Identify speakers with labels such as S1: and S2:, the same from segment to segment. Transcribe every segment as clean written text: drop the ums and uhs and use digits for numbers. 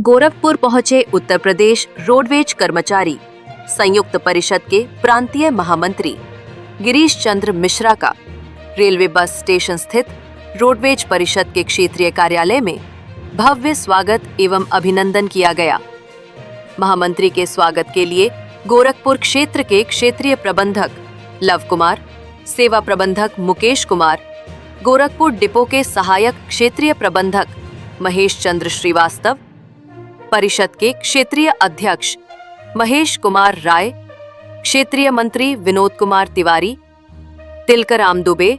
S1: गोरखपुर पहुंचे उत्तर प्रदेश रोडवेज कर्मचारी संयुक्त परिषद के प्रांतीय महामंत्री गिरीश चंद्र मिश्रा का रेलवे बस स्टेशन स्थित रोडवेज परिषद के क्षेत्रीय कार्यालय में भव्य स्वागत एवं अभिनंदन किया गया। महामंत्री के स्वागत के लिए गोरखपुर क्षेत्र के क्षेत्रीय प्रबंधक लव कुमार, सेवा प्रबंधक मुकेश कुमार, गोरखपुर डिपो के सहायक क्षेत्रीय प्रबंधक महेश चंद्र श्रीवास्तव, परिषद के क्षेत्रीय अध्यक्ष महेश कुमार राय, क्षेत्रीय मंत्री विनोद कुमार तिवारी, तिलकराम दुबे,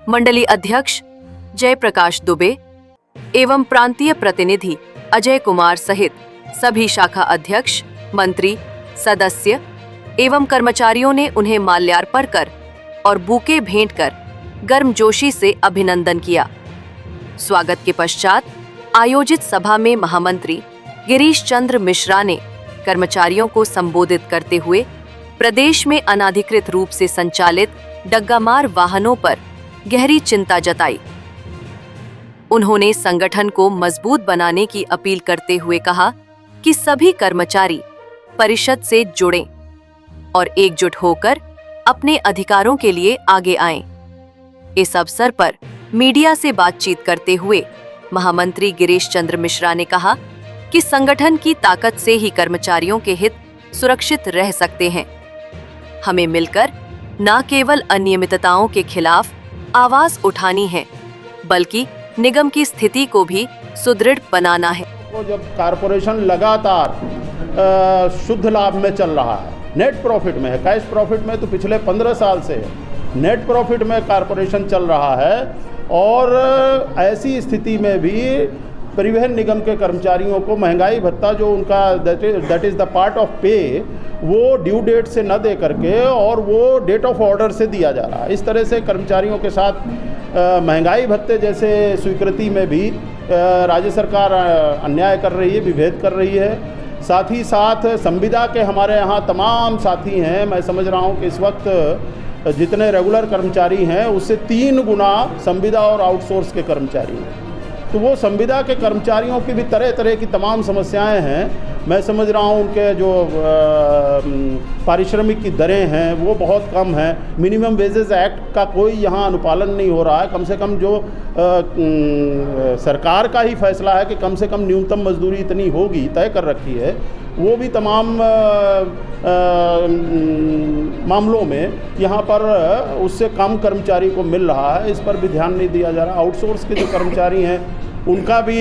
S1: मंडली अध्यक्ष जयप्रकाश दुबे एवं प्रांतीय प्रतिनिधि अजय कुमार सहित सभी शाखा अध्यक्ष, मंत्री, सदस्य एवं कर्मचारियों ने उन्हें माल्यार्पण कर और बुके भेंट कर गर्मजोशी से अभिनंदन किया। स्वागत के पश्चात आयोजित सभा में महामंत्री गिरीश चंद्र मिश्रा ने कर्मचारियों को संबोधित करते हुए प्रदेश में अनाधिकृत रूप से संचालित डग्गामार वाहनों पर गहरी चिंता जताई। उन्होंने संगठन को मजबूत बनाने की अपील करते हुए कहा कि सभी कर्मचारी परिषद से जुड़ें और एकजुट होकर अपने अधिकारों के लिए आगे आएं। इस अवसर पर मीडिया से बातचीत करते हुए महामंत्री गिरीश चंद्र मिश्रा ने कहा कि संगठन की ताकत से ही कर्मचारियों के हित सुरक्षित रह सकते हैं। हमें मिलकर न केवल अनियमितताओं के खिलाफ आवाज उठानी है, बल्कि निगम की स्थिति को भी सुदृढ़ बनाना है।
S2: जब कारपोरेशन लगातार शुद्ध लाभ में चल रहा है, नेट प्रॉफिट में है, कैश प्रॉफिट में तो पिछले 15 साल से है, नेट प्रॉफिट में कारपोरेशन चल रहा है और ऐसी स्थिति में भी परिवहन निगम के कर्मचारियों को महंगाई भत्ता जो उनका that is the part of पे वो ड्यू डेट से न दे करके और वो डेट ऑफ ऑर्डर से दिया जा रहा है। इस तरह से कर्मचारियों के साथ महंगाई भत्ते जैसे स्वीकृति में भी राज्य सरकार अन्याय कर रही है, विभेद कर रही है। साथ ही साथ संविदा के हमारे यहाँ तमाम साथी हैं, मैं समझ रहा हूँ कि इस वक्त जितने रेगुलर कर्मचारी हैं उससे 3 गुना संविदा और आउटसोर्स के कर्मचारी हैं। तो वो संविदा के कर्मचारियों की भी तरह तरह की तमाम समस्याएं हैं। मैं समझ रहा हूँ उनके जो पारिश्रमिक की दरें हैं वो बहुत कम हैं। मिनिमम वेजेस एक्ट का कोई यहाँ अनुपालन नहीं हो रहा है। कम से कम जो सरकार का ही फैसला है कि कम से कम न्यूनतम मजदूरी इतनी होगी तय कर रखी है, वो भी तमाम मामलों में यहाँ पर उससे कम कर्मचारी को मिल रहा है। इस पर भी ध्यान नहीं दिया जा रहा। आउटसोर्स के जो कर्मचारी हैं उनका भी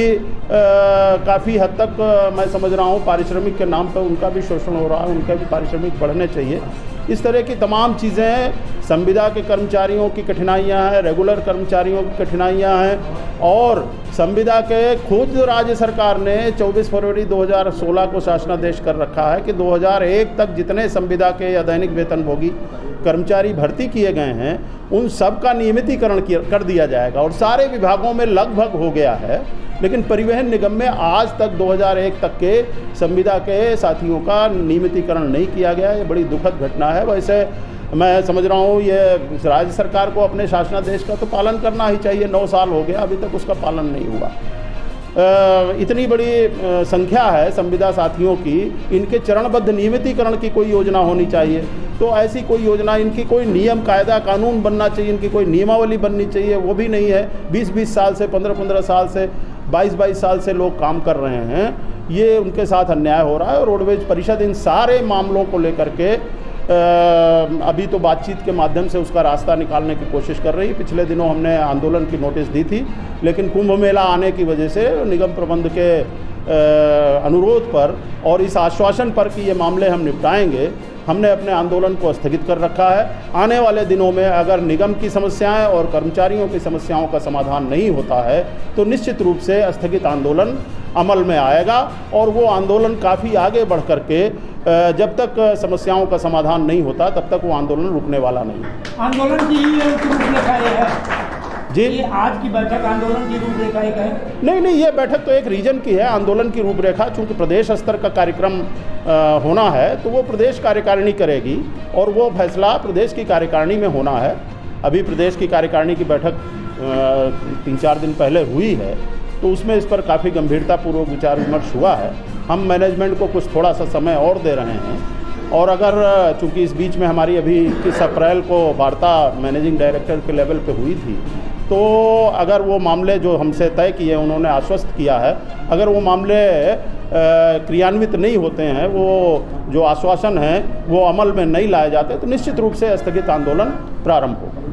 S2: काफ़ी हद तक मैं समझ रहा हूँ पारिश्रमिक के नाम पर उनका भी शोषण हो रहा है, उनका भी पारिश्रमिक बढ़ने चाहिए। इस तरह की तमाम चीज़ें, संविदा के कर्मचारियों की कठिनाइयाँ हैं, रेगुलर कर्मचारियों की कठिनाइयाँ हैं और संविदा के खुद राज्य सरकार ने 24 फरवरी 2016 को शासनादेश कर रखा है कि 2001 तक जितने संविदा के या दैनिक वेतनभोगी कर्मचारी भर्ती किए गए हैं उन सब का नियमितीकरण कर दिया जाएगा और सारे विभागों में लगभग हो गया है। लेकिन परिवहन निगम में आज तक 2001 तक के संविदा के साथियों का नियमितीकरण नहीं किया गया। ये बड़ी दुखद घटना है। वैसे मैं समझ रहा हूँ ये राज्य सरकार को अपने शासनादेश का तो पालन करना ही चाहिए। 9 साल हो गया, अभी तक उसका पालन नहीं हुआ। इतनी बड़ी संख्या है संविदा साथियों की, इनके चरणबद्ध नियमितीकरण की कोई योजना होनी चाहिए। तो ऐसी कोई योजना, इनकी कोई नियम कायदा कानून बनना चाहिए, इनकी कोई नियमावली बननी चाहिए, वो भी नहीं है। 20-20 साल से, 15-15 साल से, 22-22 साल से लोग काम कर रहे हैं। ये उनके साथ अन्याय हो रहा है। रोडवेज परिषद इन सारे मामलों को लेकर के अभी तो बातचीत के माध्यम से उसका रास्ता निकालने की कोशिश कर रही है। पिछले दिनों हमने आंदोलन की नोटिस दी थी, लेकिन कुंभ मेला आने की वजह से निगम प्रबंध के अनुरोध पर और इस आश्वासन पर कि ये मामले हम निपटाएंगे, हमने अपने आंदोलन को स्थगित कर रखा है। आने वाले दिनों में अगर निगम की समस्याएं और कर्मचारियों की समस्याओं का समाधान नहीं होता है तो निश्चित रूप से स्थगित आंदोलन अमल में आएगा और वो आंदोलन काफ़ी आगे बढ़ करके जब तक समस्याओं का समाधान नहीं होता तब तक वो आंदोलन रुकने वाला नहीं है।
S3: आंदोलन की रूपरेखा है
S2: जी,
S3: ये आज की बैठक आंदोलन की रूपरेखा एक है?
S2: नहीं, ये बैठक तो एक रीजन की है। आंदोलन की रूपरेखा चूँकि प्रदेश स्तर का कार्यक्रम होना है तो वो प्रदेश कार्यकारिणी करेगी और वो फैसला प्रदेश की कार्यकारिणी में होना है। अभी प्रदेश की कार्यकारिणी की बैठक 3-4 दिन पहले हुई है तो उसमें इस पर काफ़ी गंभीरतापूर्वक विचार विमर्श हुआ है। हम मैनेजमेंट को कुछ थोड़ा सा समय और दे रहे हैं और अगर चूँकि इस बीच में हमारी अभी 21 अप्रैल को वार्ता मैनेजिंग डायरेक्टर के लेवल पे हुई थी, तो अगर वो मामले जो हमसे तय किए उन्होंने आश्वस्त किया है, अगर वो मामले क्रियान्वित नहीं होते हैं, वो जो आश्वासन हैं वो अमल में नहीं लाए जाते, तो निश्चित रूप से स्थगित आंदोलन प्रारंभ होगा।